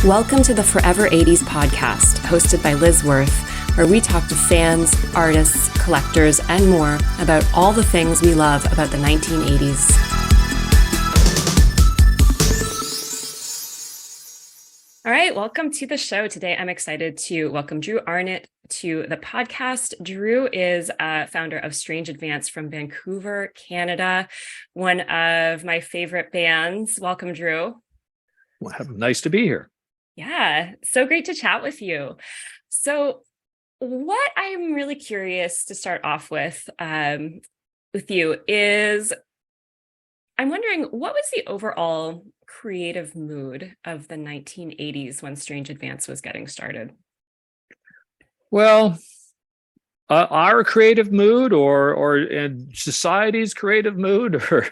Welcome to the Forever 80s podcast, hosted by Liz Worth, where we talk to fans, artists, collectors, and more about all the things we love about the 1980s. All right, welcome to the show. Today, I'm excited to welcome Drew Arnott to the podcast. Drew is a founder of Strange Advance from Vancouver, Canada, one of my favorite bands. Welcome, Drew. Well, nice to be here. Yeah, so great to chat with you. So what I'm really curious to start off with you is, I'm wondering, what was the overall creative mood of the 1980s when Strange Advance was getting started? Well, our creative mood or society's creative mood, or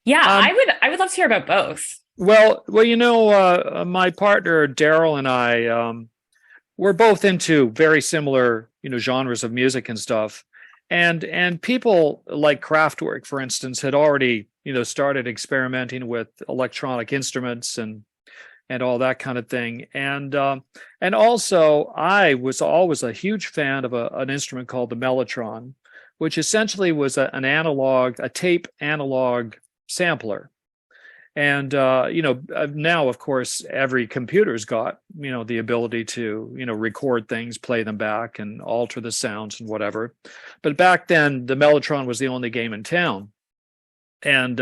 yeah, I would love to hear about both. Well, my partner Daryl and I, we're both into very similar, genres of music and stuff, and people like Kraftwerk, for instance, had already, started experimenting with electronic instruments and all that kind of thing, and also I was always a huge fan of an instrument called the mellotron, which essentially was a tape analog sampler. And, now, of course, every computer's got, the ability to, record things, play them back and alter the sounds and whatever. But back then, the mellotron was the only game in town. And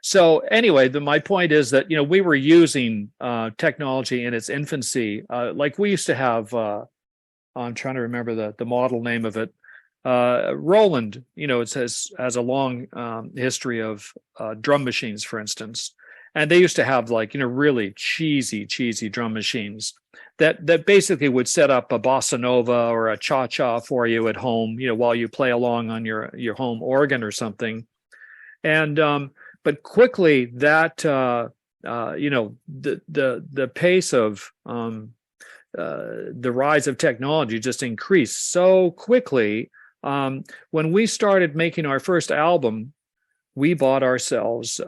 so anyway, my point is that, we were using technology in its infancy. Like we used to have, I'm trying to remember the model name of it. Roland, it has a long history of drum machines, for instance, and they used to have really cheesy drum machines that basically would set up a bossa nova or a cha-cha for you at home, while you play along on your home organ or something. And but quickly that the pace of the rise of technology just increased so quickly. When we started making our first album, we bought ourselves an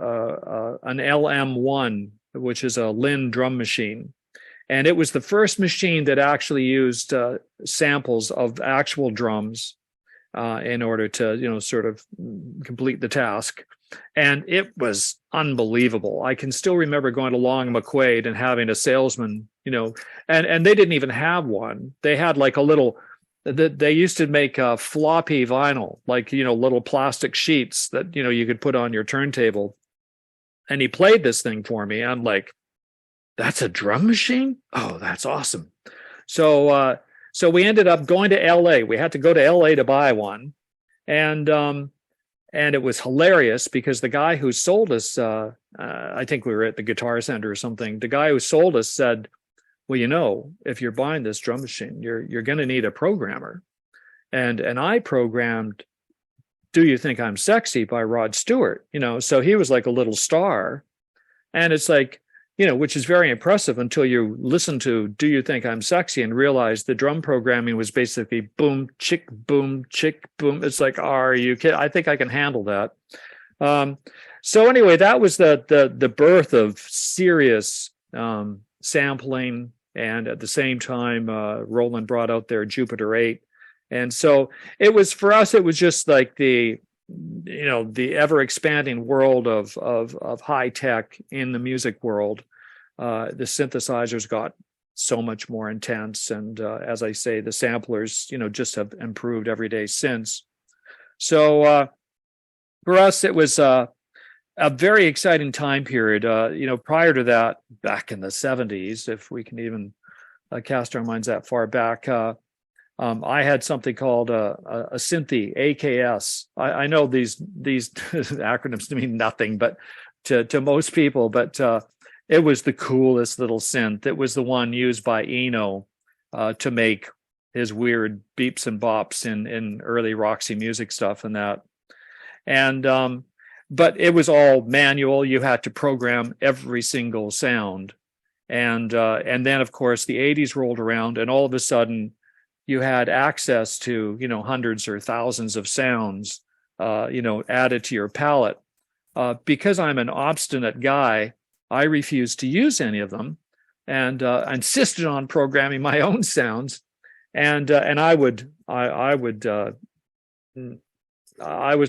LM1, which is a Linn drum machine. And it was the first machine that actually used samples of actual drums in order to, sort of complete the task. And it was unbelievable. I can still remember going to Long McQuaid and having a salesman, and they didn't even have one. They had like a little... They used to make floppy vinyl, little plastic sheets that, you could put on your turntable. And he played this thing for me. I'm like, that's a drum machine? Oh, that's awesome. So we ended up going to LA. We had to go to LA to buy one. And it was hilarious because the guy who sold us, I think we were at the Guitar Center or something. The guy who sold us said, well, if you're buying this drum machine, you're going to need a programmer. And I programmed Do You Think I'm Sexy by Rod Stewart, so he was like a little star. And it's like, which is very impressive until you listen to Do You Think I'm Sexy and realize the drum programming was basically boom, chick, boom. It's like, are you kidding? I think I can handle that. So anyway, that was the birth of serious sampling. And at the same time, Roland brought out their Jupiter 8. And so it was, for us, it was just like the ever expanding world of high tech in the music world. The synthesizers got so much more intense. And as I say, the samplers, just have improved every day since. So for us, it was a very exciting time period. Prior to that, back in the 70s, if we can even cast our minds that far back, I had something called a Synthy, AKS. I know these acronyms mean nothing, but to most people, but it was the coolest little synth. It was the one used by Eno to make his weird beeps and bops in early Roxy Music stuff and that. And but it was all manual. You had to program every single sound. And then, of course, the 80s rolled around, and all of a sudden you had access to, hundreds or thousands of sounds, added to your palette. Because I'm an obstinate guy, I refused to use any of them. and insisted on programming my own sounds. And I was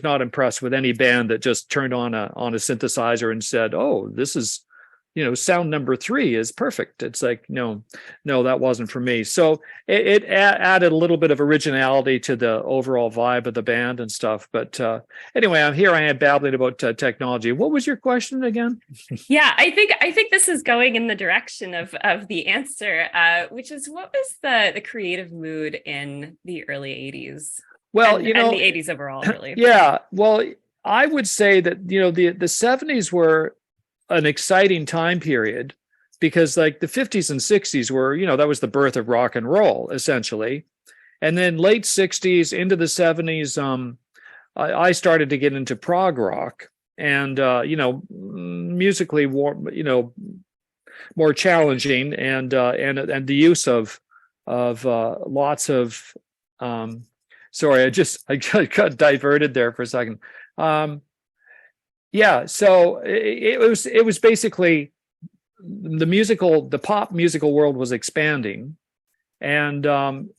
not impressed with any band that just turned on a synthesizer and said, "Oh, this is, sound number 3 is perfect." It's like, no, that wasn't for me. So it added a little bit of originality to the overall vibe of the band and stuff. But anyway, I am babbling about technology. What was your question again? Yeah, I think this is going in the direction of the answer, which is, what was the creative mood in the early 80s? Well, and the 80s overall, really. Yeah. Well, I would say that, the 70s were an exciting time period, because like the 50s and 60s were, that was the birth of rock and roll, essentially. And then late 60s into the 70s, I started to get into prog rock, and, musically more challenging, and the use of lots of, sorry, I got diverted there for a second. So it was basically the pop musical world was expanding, and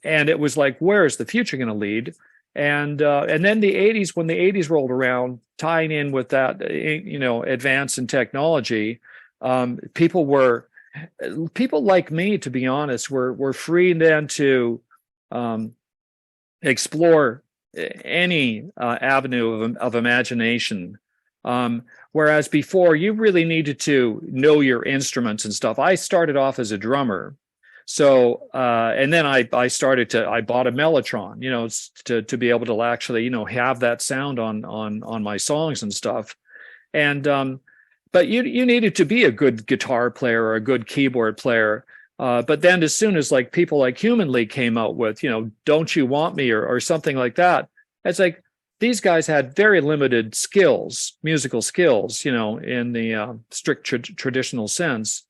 it was like, where is the future going to lead? And then the 80s, when the 80s rolled around, tying in with that, advance in technology, people like me, to be honest, were free then to explore any avenue of imagination. Whereas before, you really needed to know your instruments and stuff. I started off as a drummer. So, and then I bought a Mellotron, to be able to actually, have that sound on my songs and stuff. And, but you needed to be a good guitar player or a good keyboard player. But then as soon as like people like Human League came out with, Don't You Want Me or something like that, it's like these guys had very limited musical skills, in the strict traditional sense.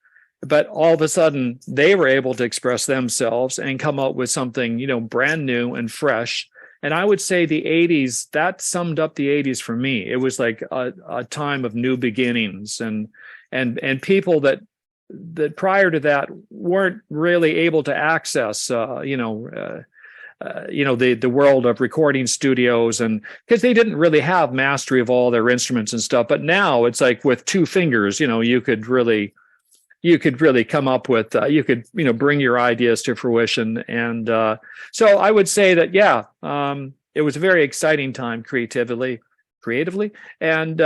But all of a sudden they were able to express themselves and come out with something, brand new and fresh. And I would say the 80s, that summed up the 80s for me. It was like a time of new beginnings, and people that prior to that weren't really able to access, the world of recording studios, and because they didn't really have mastery of all their instruments and stuff. But now it's like with 2 fingers, you could really come up with, bring your ideas to fruition. And so I would say that, it was a very exciting time creatively. And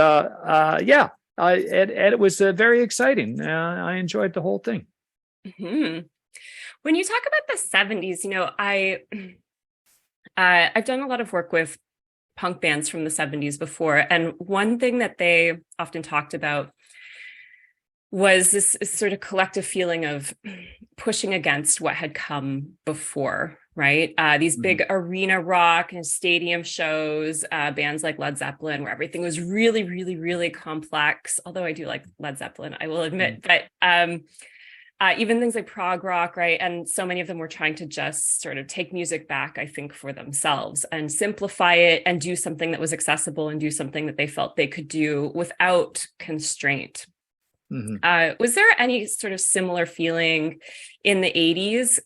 it was very exciting. I enjoyed the whole thing. Mm-hmm. When you talk about the 70s, I've done a lot of work with punk bands from the 70s before. And one thing that they often talked about was this sort of collective feeling of pushing against what had come before, right? These big arena rock and stadium shows, bands like Led Zeppelin, where everything was really, really, really complex. Although I do like Led Zeppelin, I will admit. But even things like prog rock, right? And so many of them were trying to just sort of take music back, I think, for themselves and simplify it and do something that was accessible and do something that they felt they could do without constraint. Mm-hmm. Was there any sort of similar feeling in the 80s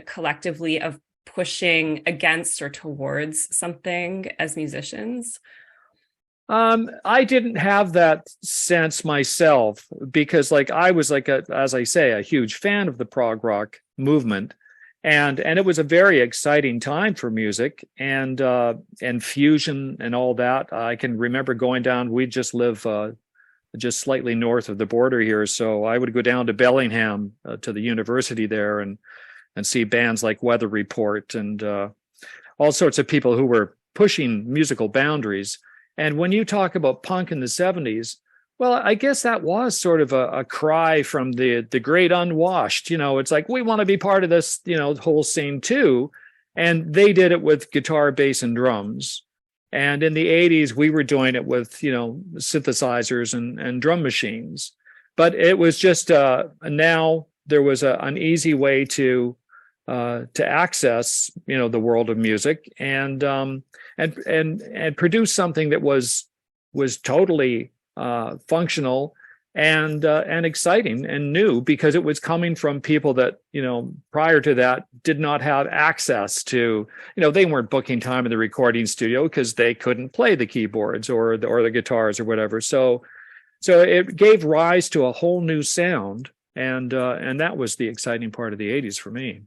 collectively of pushing against or towards something as musicians? I didn't have that sense myself, because I was as I say, a huge fan of the prog rock movement, and it was a very exciting time for music and fusion and all that. I can remember going down. We just live just slightly north of the border here, so I would go down to Bellingham to the university there and see bands like Weather Report and all sorts of people who were pushing musical boundaries. And when you talk about punk in the 70s, well, I guess that was sort of a cry from the great unwashed. It's like, we want to be part of this, whole scene too. And they did it with guitar, bass, and drums. And in the 80s, we were doing it with, synthesizers and drum machines. But it was just now there was an easy way to access, the world of music and produce something that was totally functional and exciting and new, because it was coming from people that, prior to that did not have access to, they weren't booking time in the recording studio because they couldn't play the keyboards or the guitars or whatever. So it gave rise to a whole new sound, and that was the exciting part of the 80s for me.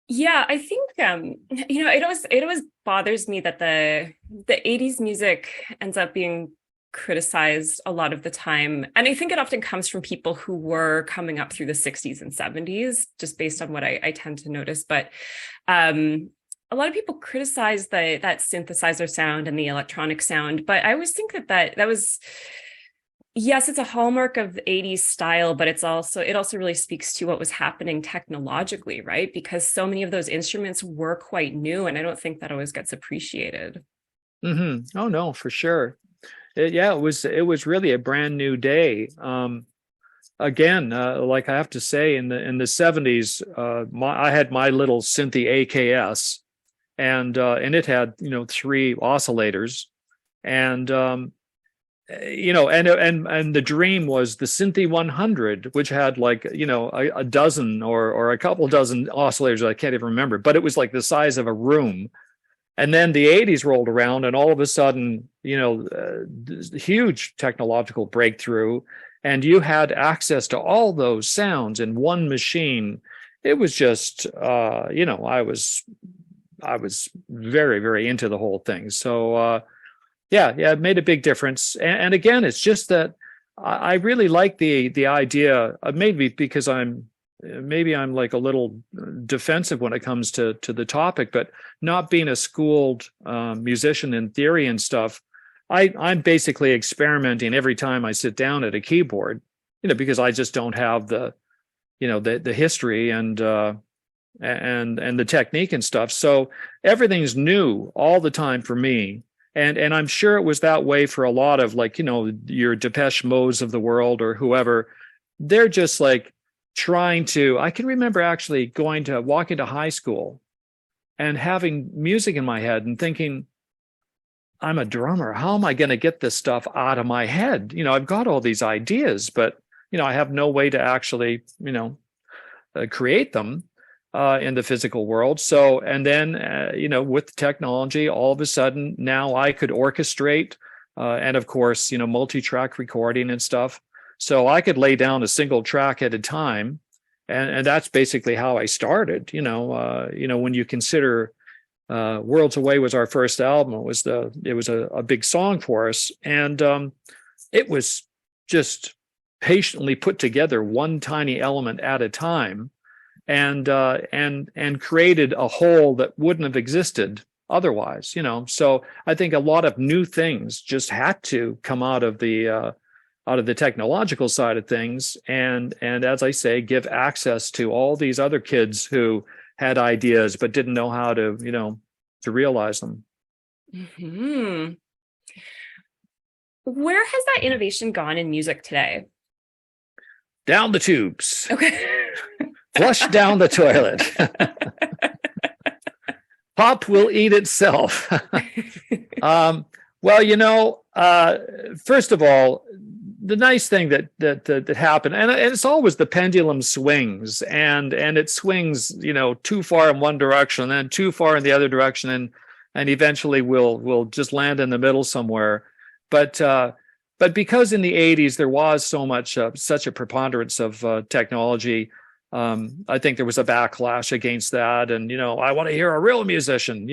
Yeah, I think it always bothers me that the 80s music ends up being criticized a lot of the time. And I think it often comes from people who were coming up through the 60s and 70s, just based on what I tend to notice. But a lot of people criticize that synthesizer sound and the electronic sound. But I always think that was, yes, it's a hallmark of the 80s style, but it also really speaks to what was happening technologically, right? Because so many of those instruments were quite new, and I don't think that always gets appreciated. Mm-hmm. Oh no, for sure. It was really a brand new day. Again, like I have to say, in the 70s, I had my little Synthy AKS, and it had 3 oscillators, and and the dream was the Synthy 100, which had like a dozen or a couple dozen oscillators that I can't even remember, but it was like the size of a room. And then the 80s rolled around, and all of a sudden, huge technological breakthrough, and you had access to all those sounds in one machine. It was just, I was very, very into the whole thing. So, yeah, it made a big difference. And again, it's just that I really like the idea, maybe because I'm like a little defensive when it comes to the topic, but not being a schooled musician in theory and stuff, I'm basically experimenting every time I sit down at a keyboard, because I just don't have the history and the technique and stuff. So everything's new all the time for me. And I'm sure it was that way for a lot of, like, your Depeche Modes of the world or whoever. They're just like trying to, I can remember actually walking to high school and having music in my head and thinking, I'm a drummer. How am I going to get this stuff out of my head? I've got all these ideas, but, I have no way to actually, create them in the physical world. So, and then, with technology, all of a sudden now I could orchestrate and of course, multi-track recording and stuff. So I could lay down a single track at a time. And that's basically how I started, when you consider Worlds Away was our first album. It was a big song for us. And it was just patiently put together one tiny element at a time, and created a whole that wouldn't have existed otherwise, So I think a lot of new things just had to come out of the technological side of things, and as I say, give access to all these other kids who had ideas but didn't know how to realize them. Mm-hmm. Where has that innovation gone in music today? Down the tubes. Okay. Flush down the toilet. Pop will eat itself. Well, first of all, the nice thing that happened, and it's always the pendulum swings, and it swings, too far in one direction, and then too far in the other direction, and eventually we'll just land in the middle somewhere. But because in the 80s there was such a preponderance of technology, I think there was a backlash against that, and I want to hear a real musician,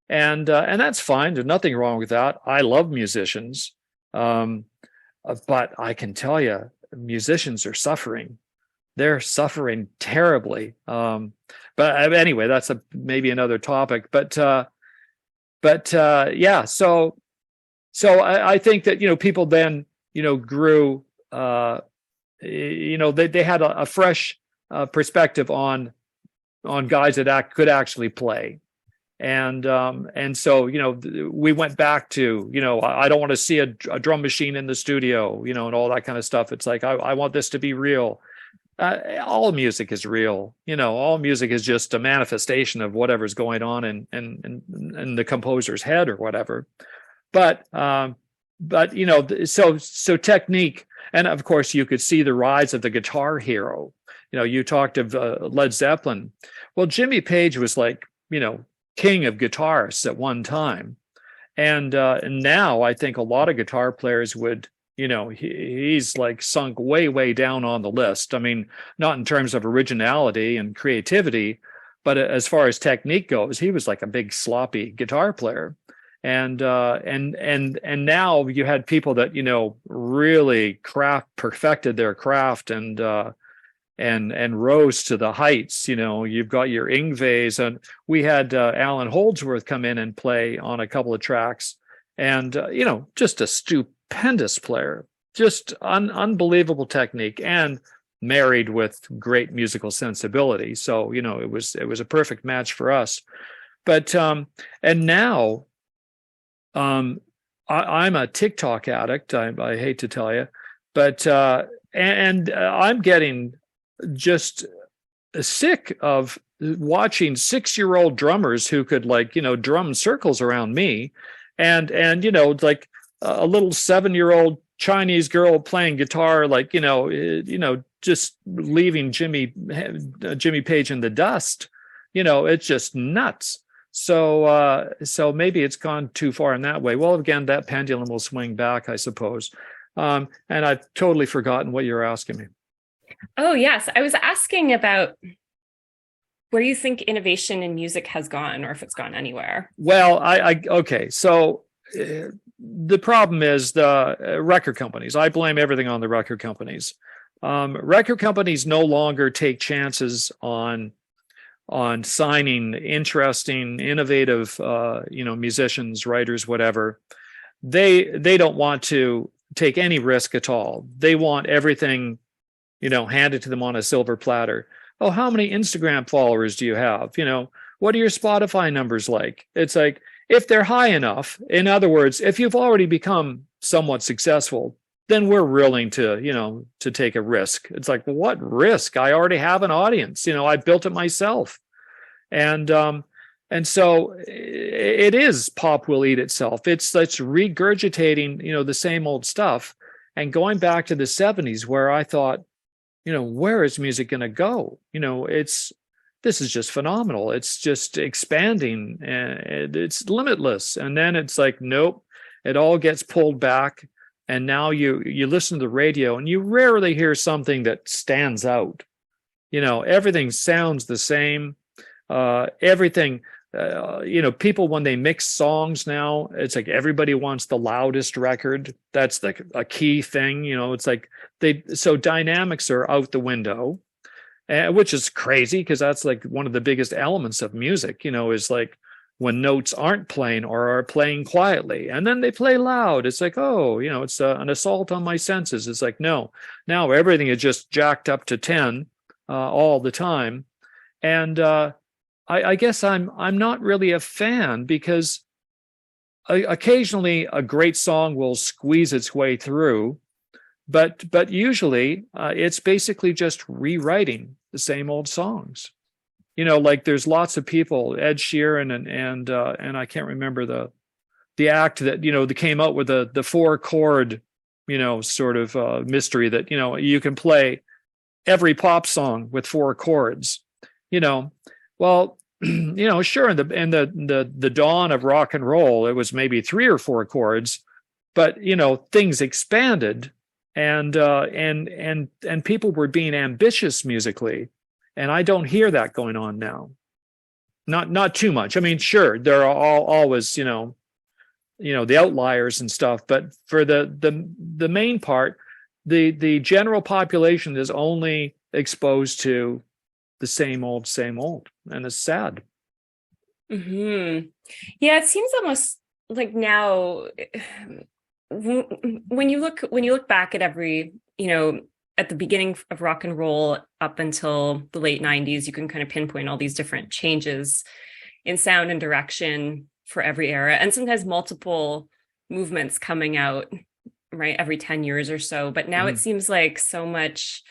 and that's fine. There's nothing wrong with that. I love musicians. But I can tell you, musicians are suffering. They're suffering terribly. But anyway, that's maybe another topic. But yeah. So I think that people then grew. They had a fresh perspective on guys that could actually play. And so, we went back to, I don't want to see a drum machine in the studio, and all that kind of stuff. It's like, I want this to be real. All music is real. All music is just a manifestation of whatever's going on in the composer's head or whatever. But but so technique, and of course you could see the rise of the guitar hero. You talked of Led Zeppelin. Well, Jimmy Page was like, king of guitarists at one time. And now I think a lot of guitar players would, he's like sunk way, way down on the list. I mean, not in terms of originality and creativity, but as far as technique goes, he was like a big sloppy guitar player. And now you had people that, really perfected their craft and rose to the heights. You've got your Ingves, and we had Alan Holdsworth come in and play on a couple of tracks, and just a stupendous player, just unbelievable technique, and married with great musical sensibility. So it was a perfect match for us. But and now I'm a TikTok addict. I hate to tell you, but I'm getting just sick of watching 6-year-old drummers who could drum circles around me, and like a little 7-year-old Chinese girl playing guitar, just leaving Jimmy Page in the dust. It's just nuts. So maybe it's gone too far in that way. Well, again, that pendulum will swing back, I suppose. And I've totally forgotten what you're asking me. Oh, yes. I was asking about where you think innovation in music has gone, or if it's gone anywhere. Well, okay. So the problem is the record companies. I blame everything on the record companies. Record companies no longer take chances on signing interesting, innovative, musicians, writers, whatever. They don't want to take any risk at all. They want everything handed to them on a silver platter. Oh, how many Instagram followers do you have? What are your Spotify numbers like? It's like, if they're high enough, in other words, if you've already become somewhat successful, then we're willing to take a risk. It's like, what risk? I already have an audience. I built it myself. And so it is pop will eat itself. It's regurgitating, the same old stuff, and going back to the 70s where I thought, where is music going to go? This is just phenomenal. It's just expanding and it's limitless. And then it's like, nope, it all gets pulled back. And now you listen to the radio and you rarely hear something that stands out. Everything sounds the same. Everything, people, when they mix songs now, it's like everybody wants the loudest record. That's like a key thing. It's like so dynamics are out the window, which is crazy because that's like one of the biggest elements of music, is like when notes aren't playing or are playing quietly and then they play loud. It's like, oh, it's an assault on my senses. It's like, no, now everything is just jacked up to 10 all the time. And I guess I'm not really a fan because occasionally a great song will squeeze its way through, but usually it's basically just rewriting the same old songs. Like there's lots of people, Ed Sheeran and I can't remember the act that that came out with the 4-chord sort of mystery that you can play every pop song with 4 chords. Well, sure, in the dawn of rock and roll, it was maybe 3 or 4 chords, but things expanded, and people were being ambitious musically, and I don't hear that going on now. Not too much. I mean, sure, there are always the outliers and stuff, but for the main part, the general population is only exposed to the same old, and it's sad. Mm-hmm. Yeah, it seems almost like now, when you look back at every, at the beginning of rock and roll up until the late 90s, you can kind of pinpoint all these different changes in sound and direction for every era, and sometimes multiple movements coming out, right, every 10 years or so. But now it seems like so much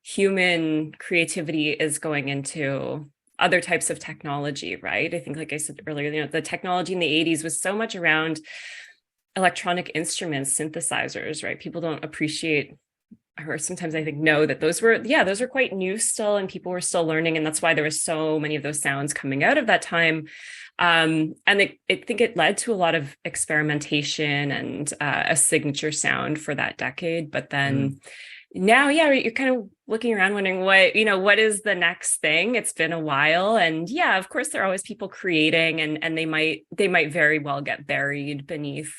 human creativity is going into other types of technology, right? I think, like I said earlier, the technology in the 80s was so much around electronic instruments, synthesizers, right? People don't appreciate, or sometimes I think know, that those were quite new still, and people were still learning, and that's why there were so many of those sounds coming out of that time. And I think it led to a lot of experimentation and a signature sound for that decade. But then now, yeah, you're kind of looking around wondering what is the next thing. It's been a while, and yeah, of course there are always people creating, and they might very well get buried beneath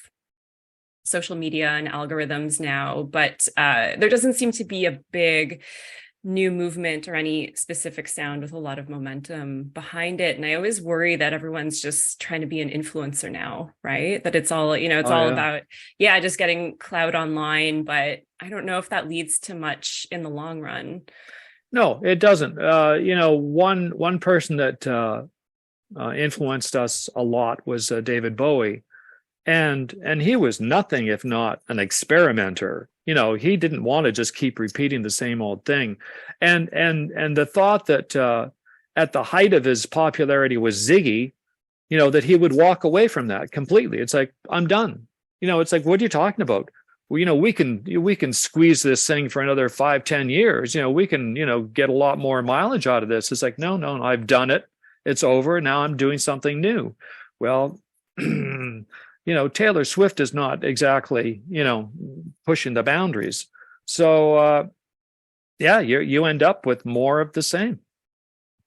social media and algorithms now, but there doesn't seem to be a big new movement or any specific sound with a lot of momentum behind it. And I always worry that everyone's just trying to be an influencer now, right? That it's all, about, just getting clout online, but I don't know if that leads to much in the long run. No, it doesn't. One person that influenced us a lot was David Bowie. And he was nothing if not an experimenter. He didn't want to just keep repeating the same old thing. And the thought that at the height of his popularity was Ziggy, that he would walk away from that completely. It's like, I'm done. It's like, what are you talking about? Well, we can squeeze this thing for another 5-10 years. We can, get a lot more mileage out of this. It's like, no, I've done it. It's over. Now I'm doing something new. Well, Taylor Swift is not exactly, pushing the boundaries. So, you end up with more of the same.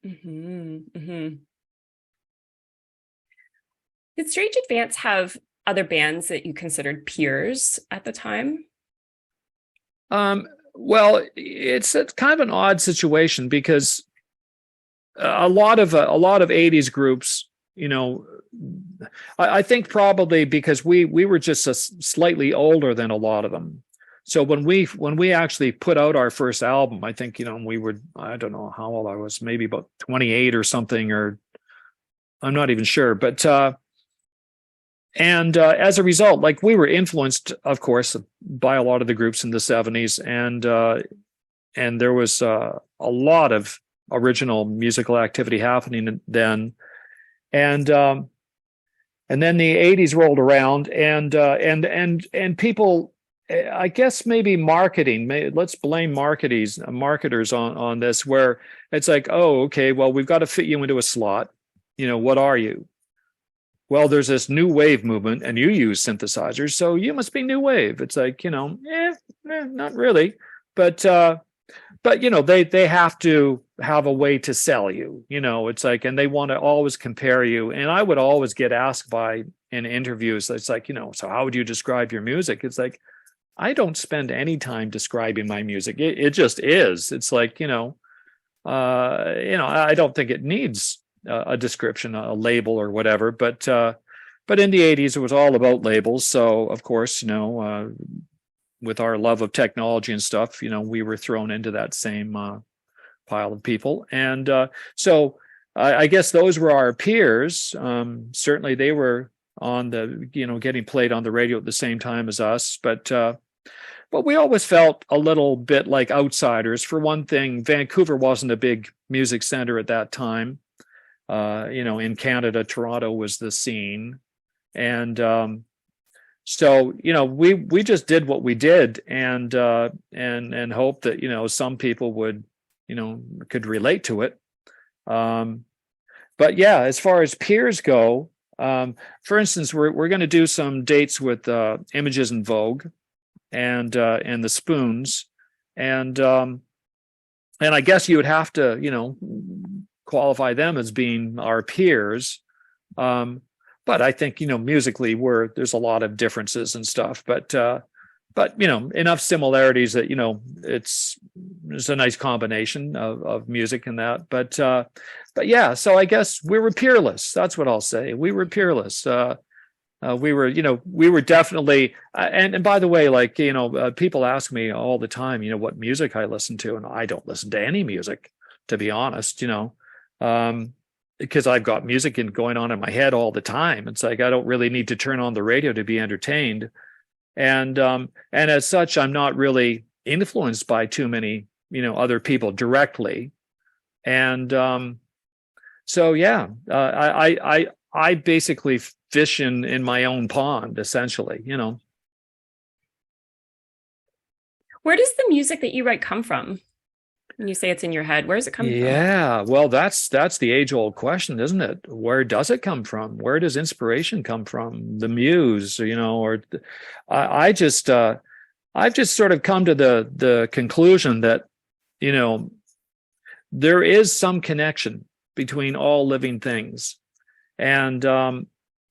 Did Strange Advance have other bands that you considered peers at the time? Well, it's kind of an odd situation because a lot of 80s groups, I think probably because we were just slightly older than a lot of them. So when we actually put out our first album, I think, we were, I don't know how old I was, maybe about 28 or something, or I'm not even sure. But as a result, like, we were influenced, of course, by a lot of the groups in the 70s, and there was a lot of original musical activity happening then. And then the 80s rolled around, and people, I guess maybe marketing, let's blame marketers on this, where it's like, oh, okay, well, we've got to fit you into a slot. What are you? Well, there's this new wave movement, and you use synthesizers, so you must be new wave. It's like, not really, but they have to have a way to sell you. It's like, and they want to always compare you. And I would always get asked in interviews, it's like, so how would you describe your music? It's like, I don't spend any time describing my music. It just is. It's like, I don't think it needs a description, a label or whatever. But in the 80s, it was all about labels. So of course, with our love of technology and stuff, we were thrown into that same pile of people. And so I guess those were our peers. Certainly they were on the, getting played on the radio at the same time as us. But we always felt a little bit like outsiders. For one thing, Vancouver wasn't a big music center at that time. In Canada, Toronto was the scene. And so, we just did what we did, and hope that, some people would, could relate to it. But yeah, as far as peers go, for instance, we're going to do some dates with Images in Vogue and the Spoons, and I guess you would have to, qualify them as being our peers. But I think, musically there's a lot of differences and stuff, but enough similarities that, it's a nice combination of music and that. But yeah, so I guess we were peerless. That's what I'll say. We were peerless. We were definitely, and by the way, like, people ask me all the time, what music I listen to, and I don't listen to any music, to be honest, because I've got music going on in my head all the time. It's like, I don't really need to turn on the radio to be entertained. And as such, I'm not really influenced by too many, other people directly. And so, yeah, I I basically fish in my own pond, essentially, Where does the music that you write come from? When you say it's in your head, where does it come from? Yeah, well, that's the age-old question, isn't it? Where does it come from? Where does inspiration come from? The muse, or I just I've just sort of come to the conclusion that, there is some connection between all living things, and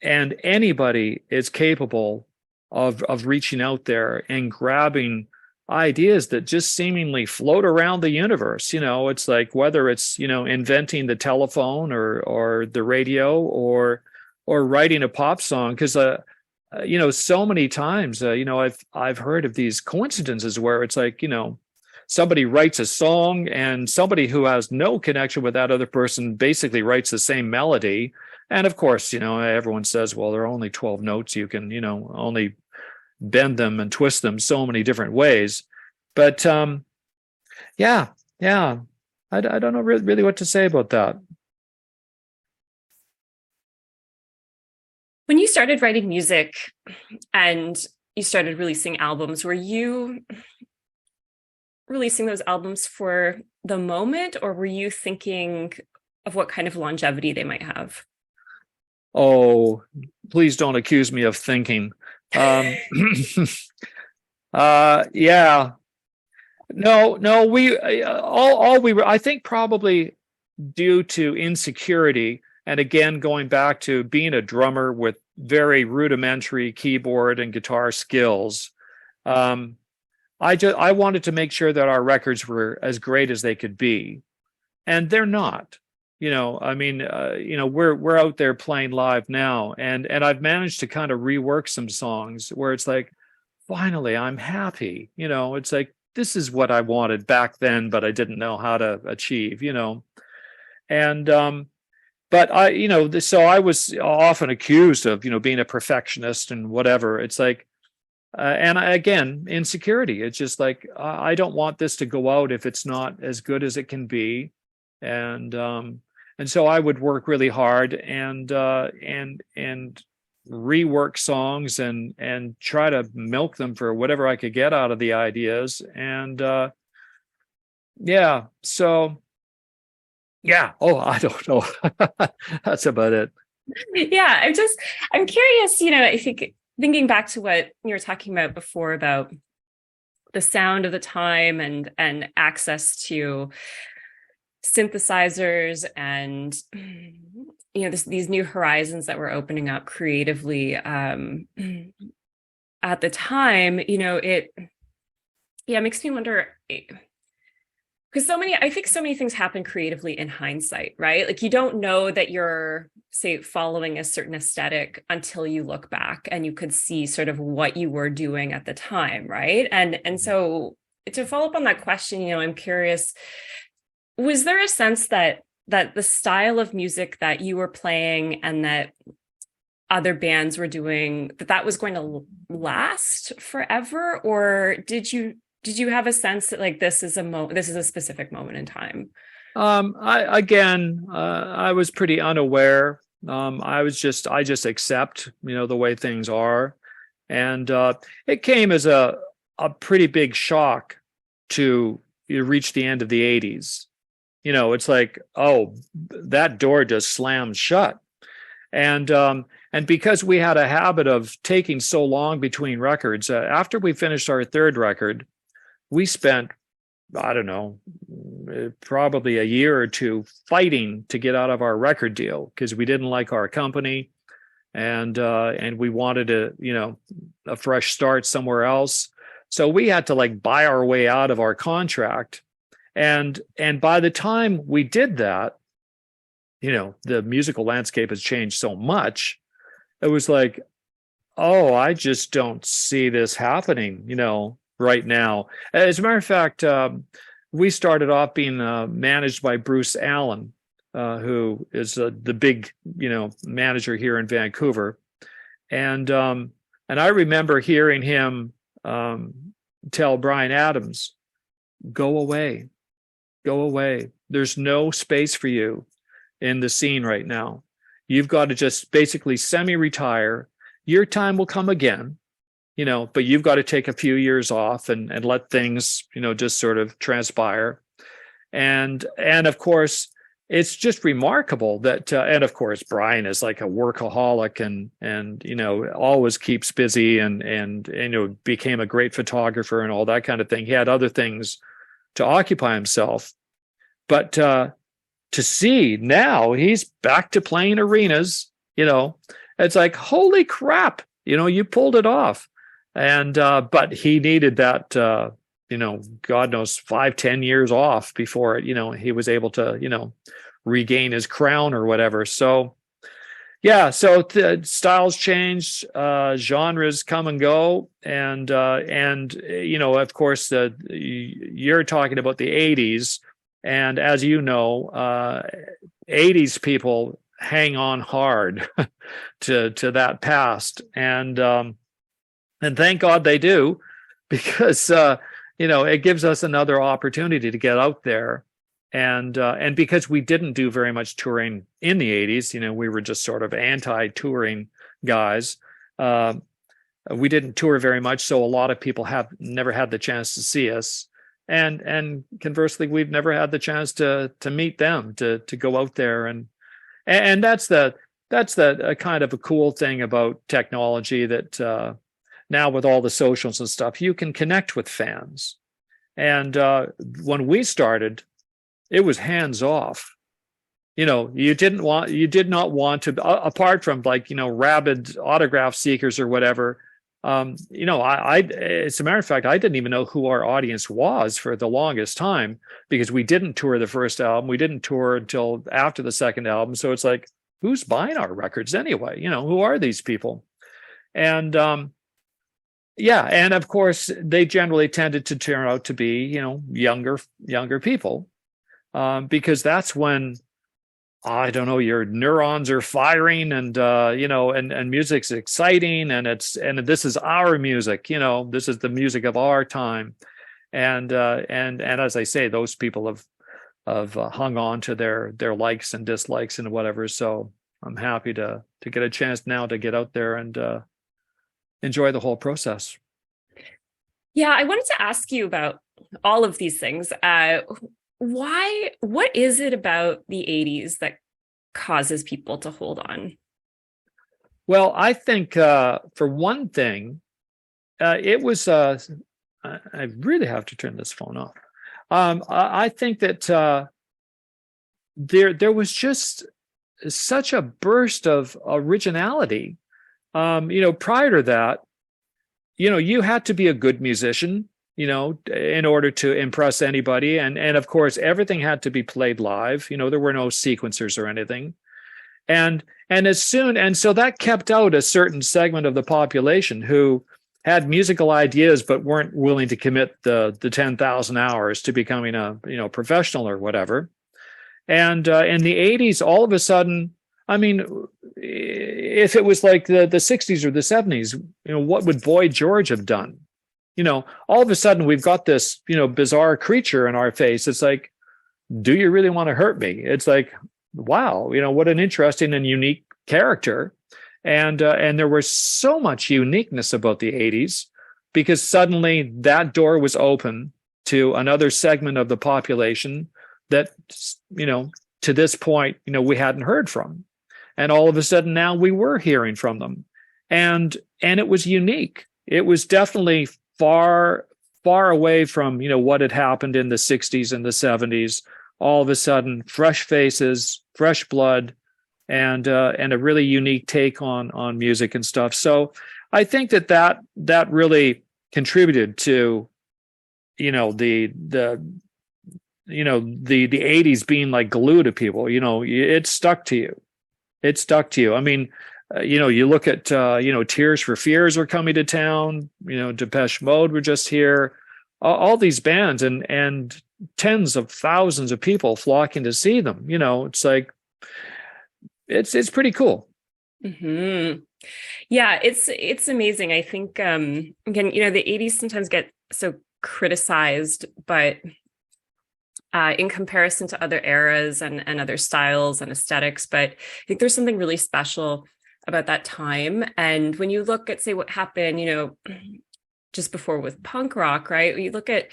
anybody is capable of reaching out there and grabbing ideas that just seemingly float around the universe. It's like, whether it's, inventing the telephone or the radio or writing a pop song. Because so many times, I've heard of these coincidences where it's like, somebody writes a song and somebody who has no connection with that other person basically writes the same melody. And of course, everyone says, well, there are only 12 notes. You can, only bend them and twist them so many different ways. But yeah, I don't know really what to say about that. When you started writing music and you started releasing albums, were you releasing those albums for the moment, or were you thinking of what kind of longevity they might have? Oh, please don't accuse me of thinking. Yeah. No, we all we were, I think, probably due to insecurity, and again going back to being a drummer with very rudimentary keyboard and guitar skills. I wanted to make sure that our records were as great as they could be, and they're not. We're out there playing live now, and I've managed to kind of rework some songs where it's like, finally, I'm happy. It's like, this is what I wanted back then, but I didn't know how to achieve. And but so I was often accused of being a perfectionist and whatever. It's like, again, insecurity. It's just like, I don't want this to go out if it's not as good as it can be, and so I would work really hard and rework songs and try to milk them for whatever I could get out of the ideas. And so yeah. Oh, I don't know. That's about it. Yeah, I'm curious, I think thinking back to what you were talking about before about the sound of the time and access to synthesizers and these new horizons that were opening up creatively at the time. It makes me wonder, because I think so many things happen creatively in hindsight, right? Like, you don't know that you're, say, following a certain aesthetic until you look back and you could see sort of what you were doing at the time, right? And so to follow up on that question, I'm curious, was there a sense that the style of music that you were playing and that other bands were doing, that was going to last forever? Or did you have a sense that, like, this is a specific moment in time? I was pretty unaware. I just accept, the way things are. And it came as a pretty big shock to reach the end of the 80s. It's like, oh, that door just slammed shut. And because we had a habit of taking so long between records, after we finished our third record, we spent, I don't know, probably a year or two fighting to get out of our record deal because we didn't like our company, and we wanted a fresh start somewhere else. So we had to buy our way out of our contract. And by the time we did that, the musical landscape has changed so much. It was like, oh, I just don't see this happening, right now. As a matter of fact, we started off being managed by Bruce Allen, who is the big, manager here in Vancouver. And I remember hearing him tell Bryan Adams, go away. There's no space for you in the scene right now. You've got to just basically semi-retire. Your time will come again, but you've got to take a few years off and let things, just sort of transpire. And of course, it's just remarkable that, and of course, Brian is like a workaholic and always keeps busy and became a great photographer and all that kind of thing. He had other things to occupy himself, but to see now he's back to playing arenas, it's like, holy crap, you pulled it off. And but he needed that God knows 5-10 years off before he was able to regain his crown or whatever. So yeah, so styles change, genres come and go, and of course you're talking about the 80s, and as you know, 80s people hang on hard to that past, and thank God they do, because it gives us another opportunity to get out there. And because we didn't do very much touring in the 80s, we were just sort of anti-touring guys. We didn't tour very much, so a lot of people have never had the chance to see us. And conversely, we've never had the chance to meet them, to go out there. And that's the kind of a cool thing about technology, that now with all the socials and stuff, you can connect with fans. And when we started, it was hands off. You did not want to, apart from rabid autograph seekers or whatever. I as a matter of fact, I didn't even know who our audience was for the longest time, because we didn't tour the first album. We didn't tour until after the second album. So it's like, who's buying our records anyway? Who are these people? And and of course, they generally tended to turn out to be, younger people. Because that's when, I don't know, your neurons are firing, and and music's exciting, and this is our music, this is the music of our time, and as I say, those people have hung on to their likes and dislikes and whatever. So I'm happy to get a chance now to get out there and enjoy the whole process. Yeah, I wanted to ask you about all of these things. What is it about the 80s that causes people to hold on? Well, I think for one thing, it was, I really have to turn this phone off. I think that there was just such a burst of originality. Prior to that, you had to be a good musician, in order to impress anybody. And of course, everything had to be played live. There were no sequencers or anything. And so that kept out a certain segment of the population who had musical ideas, but weren't willing to commit the 10,000 hours to becoming a professional or whatever. And in the 80s, all of a sudden, I mean, if it was like the 60s or the 70s, what would Boy George have done? All of a sudden we've got this, bizarre creature in our face. It's like, do you really want to hurt me? It's like, wow, what an interesting and unique character. And there was so much uniqueness about the 80s, because suddenly that door was open to another segment of the population that, to this point, we hadn't heard from. And all of a sudden now we were hearing from them. And it was unique. It was definitely far away from what had happened in the 60s and the 70s. All of a sudden, fresh faces, fresh blood, and a really unique take on music and stuff. So I think that really contributed to the 80s being like glue to people. It stuck to you. I mean, you look at, Tears for Fears are coming to town, Depeche Mode were just here, all these bands, and tens of thousands of people flocking to see them. It's like, it's pretty cool. Mm-hmm. Yeah, it's amazing. I think, again, the 80s sometimes get so criticized, but in comparison to other eras and other styles and aesthetics. But I think there's something really special about that time. And when you look at, say, what happened, just before with punk rock, right? You look at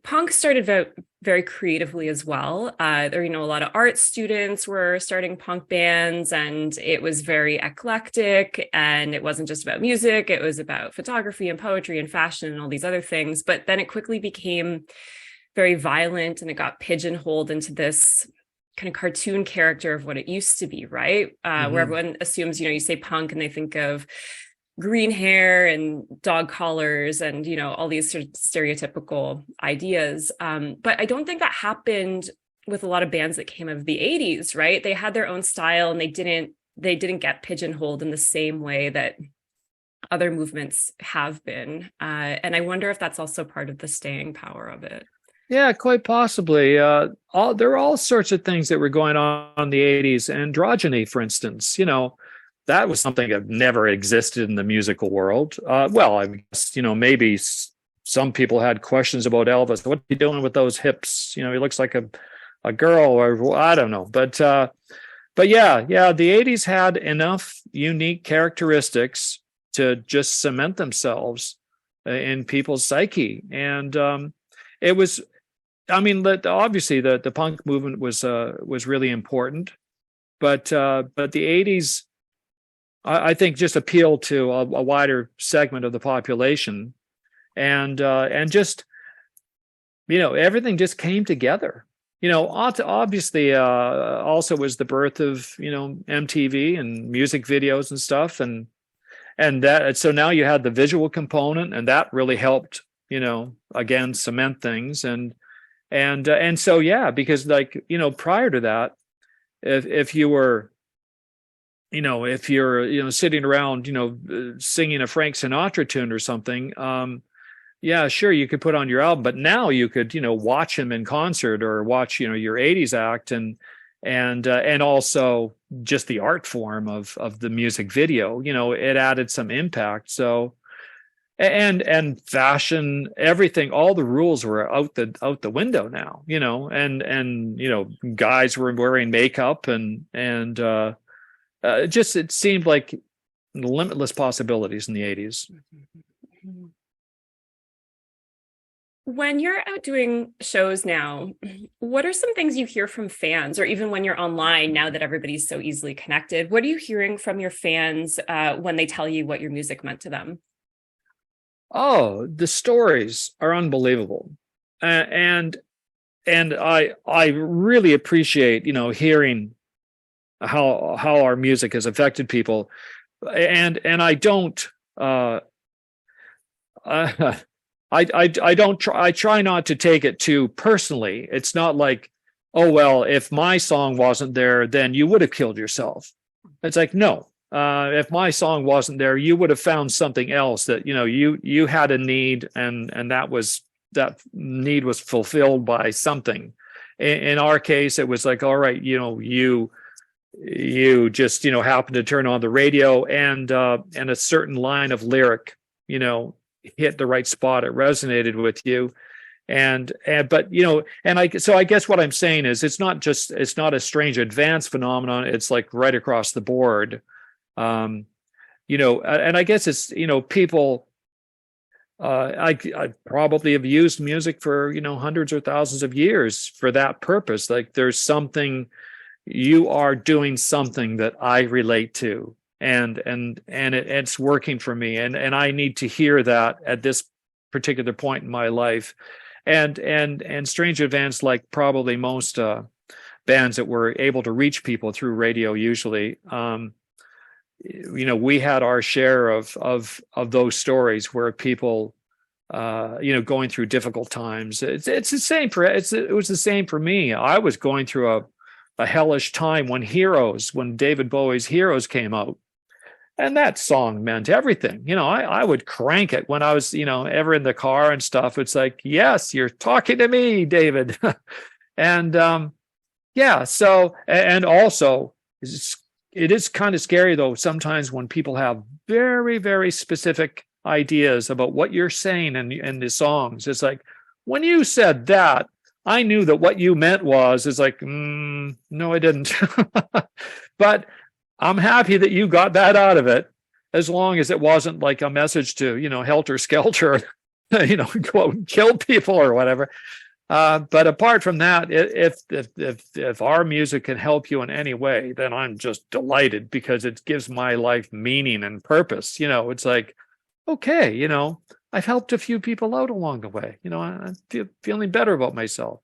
punk started out very creatively as well. There, a lot of art students were starting punk bands, and it was very eclectic. And it wasn't just about music; it was about photography and poetry and fashion and all these other things. But then it quickly became very violent, and it got pigeonholed into this kind of cartoon character of what it used to be, right? Where everyone assumes, you say punk and they think of green hair and dog collars and, all these sort of stereotypical ideas. But I don't think that happened with a lot of bands that came out of the 80s, right? They had their own style, and they didn't get pigeonholed in the same way that other movements have been. And I wonder if that's also part of the staying power of it. Yeah, quite possibly. There are all sorts of things that were going on in the 80s. Androgyny, for instance, that was something that never existed in the musical world. Well, I guess, maybe some people had questions about Elvis. What are you doing with those hips? He looks like a girl, or I don't know. But yeah, the 80s had enough unique characteristics to just cement themselves in people's psyche. And it was, obviously the punk movement was really important, but the 80s, I think, just appealed to a wider segment of the population, and just, everything just came together. Obviously, also was the birth of MTV and music videos and stuff, and that. So now you had the visual component, and that really helped, again, cement things, and so yeah, because prior to that, if you were, if you're, sitting around, singing a Frank Sinatra tune or something, yeah, sure, you could put on your album, but now you could, watch him in concert or watch, your 80s act, and also just the art form of the music video, it added some impact. So, and fashion, everything, all the rules were out the window now, and guys were wearing makeup and just, it seemed like limitless possibilities in the 80s. When you're out doing shows now, what are some things you hear from fans, or even when you're online now that everybody's so easily connected? What are you hearing from your fans when they tell you what your music meant to them? Oh, the stories are unbelievable. And I really appreciate, hearing how our music has affected people. And I don't, I try not to take it too personally. It's not like, oh, well, if my song wasn't there, then you would have killed yourself. It's like, no, if my song wasn't there, you would have found something else that, you had a need, and that need was fulfilled by something. In our case, it was like, all right, you just, happened to turn on the radio, and a certain line of lyric, hit the right spot. It resonated with you. But I guess what I'm saying is, it's not a strange advanced phenomenon. It's like right across the board. And I guess it's, people, I probably have used music for, hundreds or thousands of years for that purpose. Like, there's something, you are doing something that I relate to, and it's working for me, and I need to hear that at this particular point in my life. And Strange Advance, like probably most bands that were able to reach people through radio, usually, we had our share of those stories where people, going through difficult times. It's the same it was the same for me. I was going through a hellish time when David Bowie's Heroes came out. And that song meant everything. I would crank it when I was, ever in the car and stuff. It's like, yes, you're talking to me, David. And yeah, so, and also, it is kind of scary, though, sometimes when people have very, very specific ideas about what you're saying in the songs. It's like, when you said that, I knew that what you meant is like, no, I didn't. But I'm happy that you got that out of it, as long as it wasn't like a message to, helter skelter, go out and kill people or whatever. But apart from that, if our music can help you in any way, then I'm just delighted, because it gives my life meaning and purpose. It's like, okay, I've helped a few people out along the way. I'm feeling better about myself.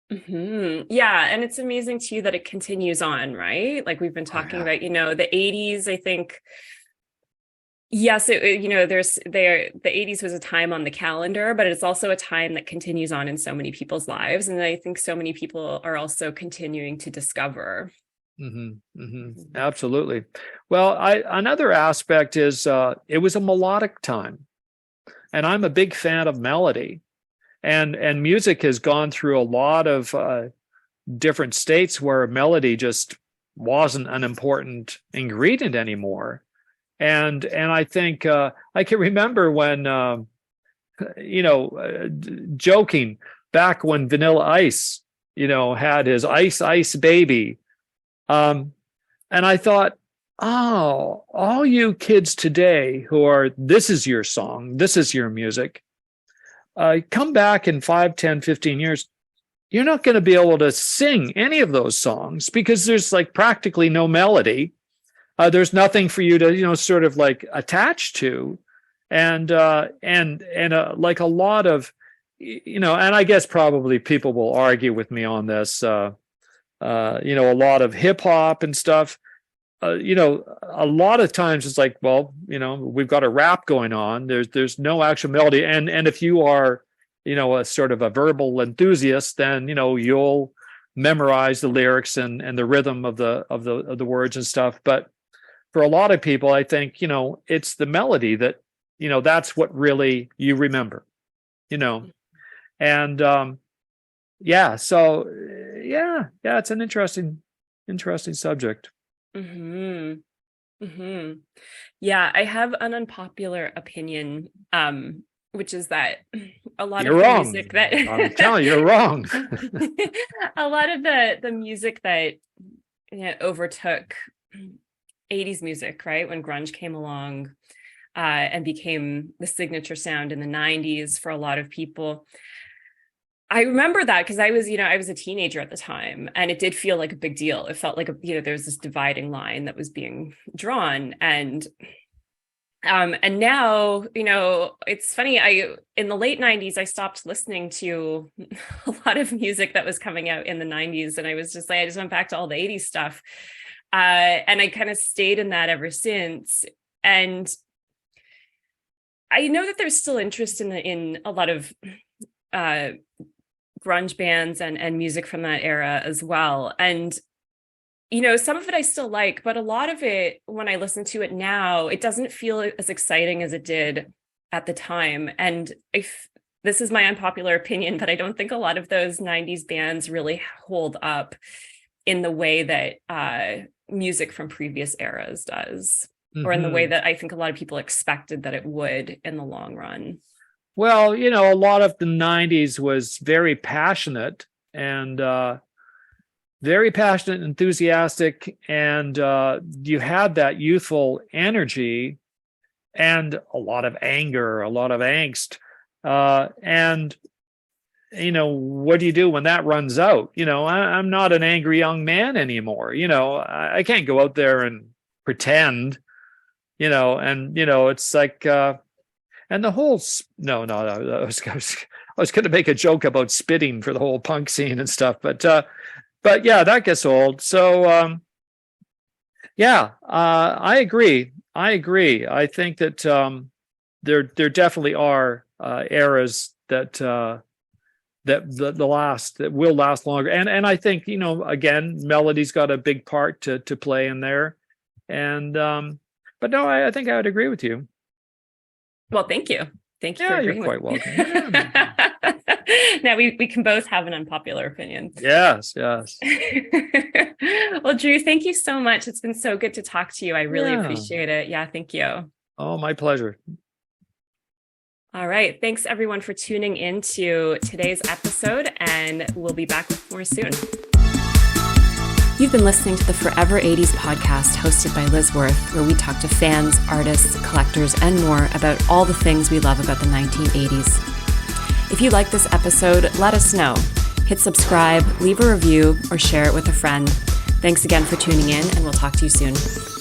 Yeah. And it's amazing to you that it continues on, right? Like we've been talking about, the 80s, I think. Yes, the 80s was a time on the calendar, but it's also a time that continues on in so many people's lives. And I think so many people are also continuing to discover. Absolutely. Well, another aspect is it was a melodic time, and I'm a big fan of melody. And music has gone through a lot of different states where melody just wasn't an important ingredient anymore. And I think I can remember when, joking back when Vanilla Ice, had his Ice Ice Baby. And I thought, oh, all you kids today who are, this is your song, this is your music. Come back in 5, 10, 15 years, you're not going to be able to sing any of those songs, because there's like practically no melody. There's nothing for you to, sort of like attach to. And like a lot of, and I guess probably people will argue with me on this, a lot of hip hop and stuff. A lot of times it's like, well, we've got a rap going on. There's no actual melody, and if you are, a sort of a verbal enthusiast, then you'll memorize the lyrics and the rhythm of the words and stuff. But for a lot of people, I think it's the melody that that's what really you remember, and so it's an interesting subject. Yeah, I have an unpopular opinion, which is that a lot you're of the wrong. Music that I'm telling you, you're wrong. A lot of the music that overtook 80s music, right, when grunge came along and became the signature sound in the 90s for a lot of people. I remember that because I was a teenager at the time, and it did feel like a big deal. It felt like there's this dividing line that was being drawn, and now, it's funny. In the late 90s, I stopped listening to a lot of music that was coming out in the 90s, and I was just like, I just went back to all the 80s stuff, and I kind of stayed in that ever since. And I know that there's still interest in a lot of grunge bands and music from that era as well. And, some of it I still like, but a lot of it, when I listen to it now, it doesn't feel as exciting as it did at the time. And this is my unpopular opinion, but I don't think a lot of those 90s bands really hold up in the way that music from previous eras does, or in the way that I think a lot of people expected that it would in the long run. Well, a lot of the 90s was very passionate and enthusiastic, and you had that youthful energy and a lot of anger, a lot of angst. And, what do you do when that runs out? I'm not an angry young man anymore. I can't go out there and pretend, it's like, and the whole, no, I was going to make a joke about spitting for the whole punk scene and stuff, but yeah, that gets old. So, I agree. I think that there definitely are eras that will last longer, and I think again, melody's got a big part to play in there, and but no, I think I would agree with you. Well, thank you. Thank you for agreeing. You're quite welcome. Now we can both have an unpopular opinion. Yes. Well, Drew, thank you so much. It's been so good to talk to you. I really appreciate it. Yeah, thank you. Oh, my pleasure. All right. Thanks everyone for tuning into today's episode, and we'll be back with more soon. You've been listening to the Forever 80s podcast hosted by Liz Worth, where we talk to fans, artists, collectors, and more about all the things we love about the 1980s. If you like this episode, let us know. Hit subscribe, leave a review, or share it with a friend. Thanks again for tuning in, and we'll talk to you soon.